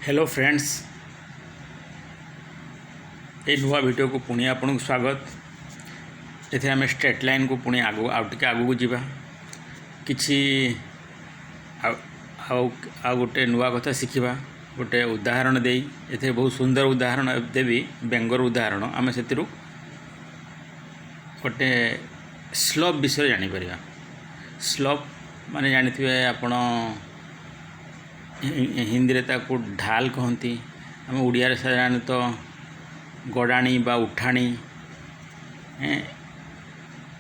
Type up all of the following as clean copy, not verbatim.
Hello friends, ये नुआ video को पुणी आपन को स्वागत। ये आम स्ट्रेट लाइन को पुणी आगू आगू को जीवा किछि गोटे नुआ कथा शिखा। गोटे उदाहरण दे ये बहुत सुंदर उदाहरण देवी बेंगर उदाहरण आम से गोटे स्लोप विषय जापर। स्लोप माने जानी आपण हिंदी रे ताको ढाल कहती, आम ओडिया साधारणतः गड़ाणी बा उठाणी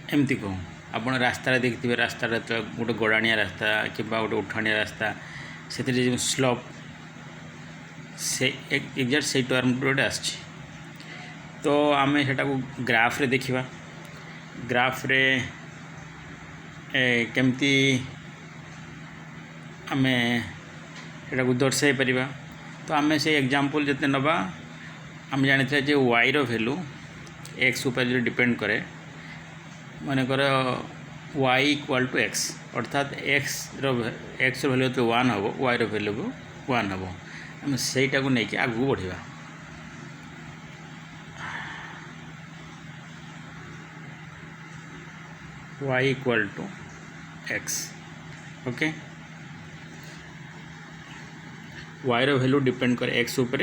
एमती कहूँ। आपड़ रास्ता देखिए, रास्ता तो गोटे गड़ाणिया रास्ता कि गोटे उठाणिया रास्ता से स्लोप से एक्जाक्ट से टर्म गोटे आस। तो आम से ग्राफ रे देखा, ग्राफ रे केमती आम एटा को दर्शाई परिबा। तो आम से एग्जांपल जिते नबा, आम जानी जे वाई रो वैल्यू एक्स उपर जो डिपेंड करे, मानकर वाई इक्वाल टू एक्स, अर्थात एक्स रो वैल्यू तो 1 हम, वाई रो वैल्यू को 1 हम। आम सेटा को लेकिन आगू बढ़िया। Y equal to x, okay. Y रो वैल्यू डिपेंड करे एक्स उपर।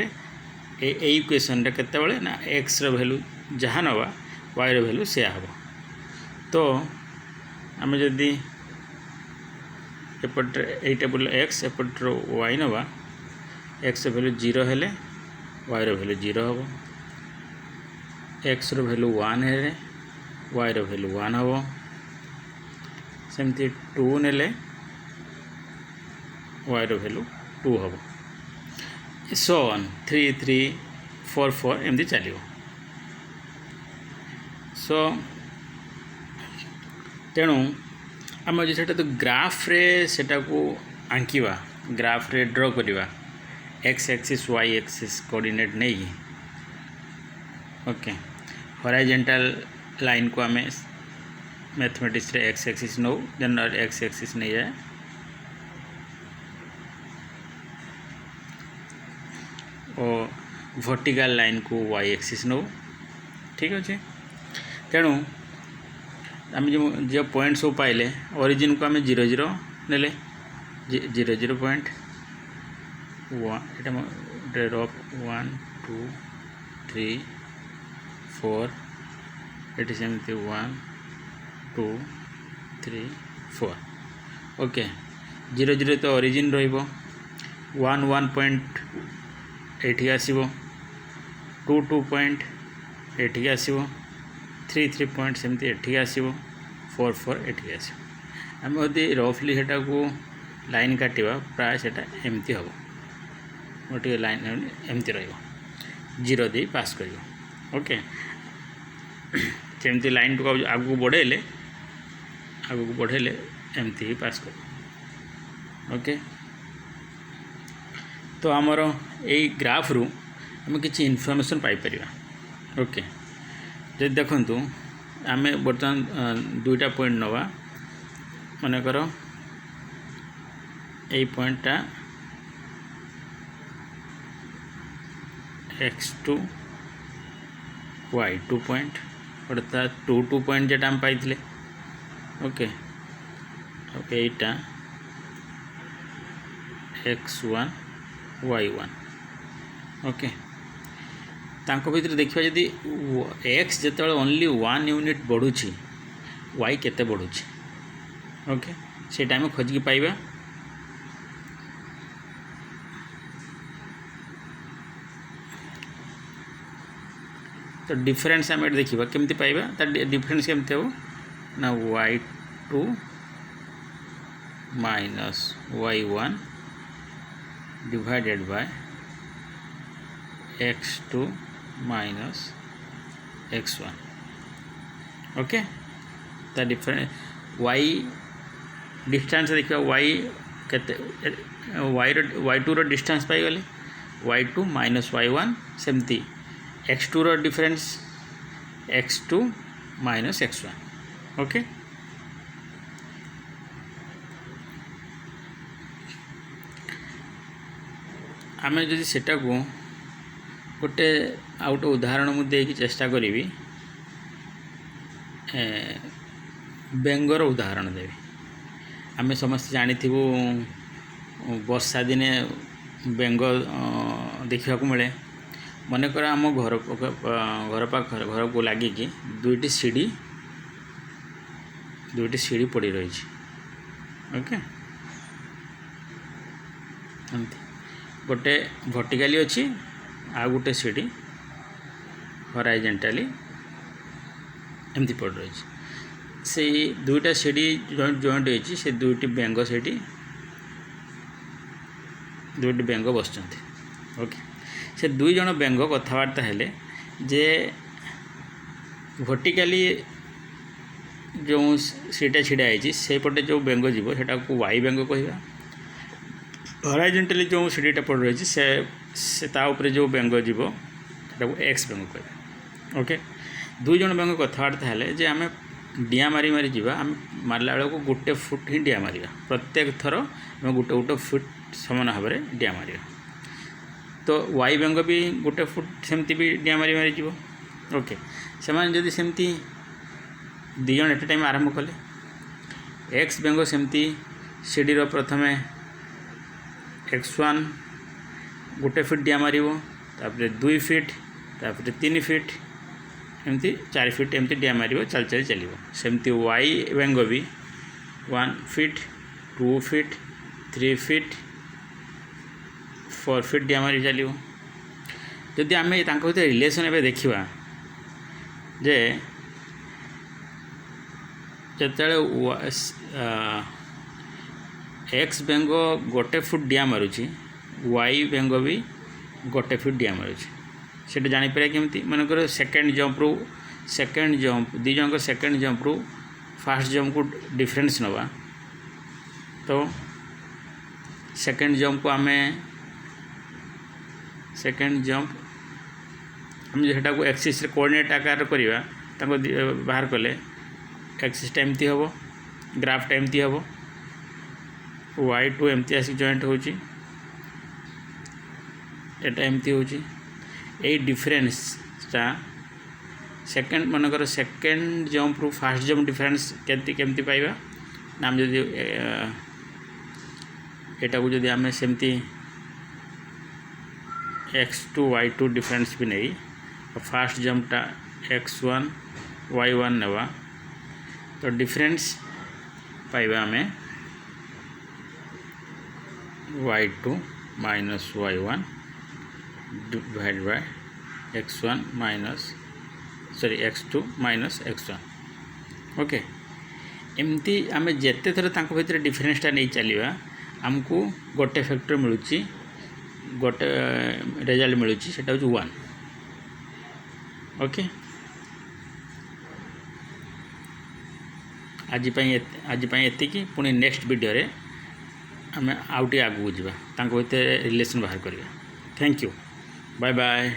इक्वेशन रे केते बळे ना एक्स रो वैल्यू जहाँ नवा वाई रो वैल्यू से हम। तो आम जदि एपटे ए टेबल एक्स एपट वाई नवा, एक्स रो वैल्यू 0 हेले वाई रो वैल्यू 0 हम। एक्स रो वैल्यू 1 हेले वाई रो वैल्यू 1 हम। सेमती 2 नेले वाई रो वैल्यू 2 हम। सो ऑन 3 3 4 4 एमती चलो। सो तेणु आम जो तो ग्राफ रे सेटा को आंकिवा, ग्राफ रे ड्रॉ करवा, x axis y axis coordinate नहीं, ओके। हॉरिजॉन्टल लाइन को आम मैथमेटिक्स रे एक्स एक्सिस नौ, देन एक्स एक्सिस नहीं जाए, और वर्टिकल लाइन को वाई एक्सिस नौ, ठीक अच्छे। तेणु आम जो पॉइंट सब पाइले, ओरिजिन को आम 0 0 नेले, 0 0 पॉइंट 1 रफ 1 2 3 4 ये सेमती 1 2 3 4, ओके। 0 0 तो ओरिजिन रहिबो, 1 1 पॉइंट एठी आसीबो, 2 2 पॉइंट एठी आसीबो, 3 3 पॉइंट सेमती एठी आसीबो, 4 4 एठी आसीबो। आम यदि रफली सेटा को लाइन काटिबा, प्राय सेटा एमती हम, गोटे लाइन एमती रहिबो, 0 दे पास करिवो, ओके। सेमती लाइन को आगू बढ़ेले एमती ही पास कर, ओके। तो आमर यही ग्राफ रु आम किसी इनफॉरमेशन पाई परिबा, ओके। जब देखंतु आम बर्तमान 2टा पॉइंट नवा, मानकर यही पॉइंटटा x2 y2 पॉइंट, अर्थात 2 2 पॉइंट जेटा हम पाइथिले, ओके। ओके, एटा x1 y1, ओके। तांको भीतर देखिए जदि x जिते ओनली 1 यूनिट बढ़ुची, y केते बढ़ुची, ओके, से टाइम खोजिकी पाइबा। तो डिफरेंस आम देखा केमती पाइबा, डिफरेंस केमती हो ना y2 minus y1 divided by x2 minus x1, okay. ता डिफरेंस y डिस्टेंस देखा, y केते y2 रो डिस्टेंस पाई गले, y2 माइनस y1 सेमती x2 रो difference x2 minus x1, okay. आमे जदि सेटा को गोटे आ गोटे उदाहरण मु देकी चेष्टा करी बेंगर उदाहरण देवी। आमे समस्त जानिथिबु वर्षा दिने बेंग देखा मिले। मनकर आम घर पाख घर को लगिकी दुईटी सीढ़ी पड़ी रही। ओके गोटे वर्टिकली अच्छी आ गोटे सीढ़ी हॉरिजॉन्टली एमती पड़ रही। से दुईटा सीढ़ी जॉइंट होती से दुईटी बेंग से दुईटी बेंग बस। ओके से दुई जन बेंग कथबार्ता हेले जे वर्टिकली जो सीटा छिड़ा है से पटे जो बेंग जीव सेटा को वाई बेंग कहवा। हॉरिजॉन्टली जो सीढ़ीटा पड़ रही से ताऊपर जो बेंग जीव सेटा को एक्स बेंग कहवा। ओके दुई जन बेंग कथबार्ता हेले जे आम डिया मारी मारी जीवा आम मारला बेल को गोटे फुट ही डिया मारिया। प्रत्येक थर आम गोटे गोटे फुट समान भाव में डिया मारिया। तो वाई बेंग भी गोटे फुट सेमती भी डिया मारी मारी जीव। ओके से जदि सेमती दिज एट टाइम आरंभ कले एक्स बेंग सेमती सीढ़ीर प्रथम x1 गोटे फीट डिया मार तापर 2 फीट तापर 3 फीट एमती 4 फीट एमती डिया मार चल चल चलो। सेमती वाई बेंग भी 1 फीट 2 फीट 3 फीट 4 फीट डिया मारी चलो। जदि आम भर रिलेसन ए देखा जे जिते एक्स बेंग गोटे फुट डिया मारुची वाई बेंग भी गोटे फुट डिया मारुची। से जापर केमती मनकर सेकेंड जंप दी जन सेकेंड जंप रु फास्ट जंप को डिफरेंस नवा। तो सेकेंड जंप को आम जोटा को एक्सिस कोऑर्डिनेट आकार करवा बाहर कले एक्सिस एमती हम ग्राफ एमती हम y2 एमती आसिक जॉइंट होची एटा एमती होची। यही डिफरेंसटा सेकेंड मनकर सेकेंड जंप रु फास्ट जंप डिफरेंस केमती पाइबा ना जदि एटा को जदि आम सेमती x2 y2 डिफरेंस भी नहीं फास्ट जंपटा x1 y1 नेवा। तो डिफरेंस पाइबा आम y2 minus y1 divide by x1 x2 minus x1। Okay एमती आम जिते थर भर डिफरेंसटा नहीं चलवा आमको गोटे फैक्टर मिलूँ गोटे रिजल्ट मिलूँ सेटा हूँ 1। ओके आज एतिकी पुणी नेक्स्ट वीडियो रे आम आउटे आगू जावा भर रिलेशन बाहर करिया। Thank you bye bye.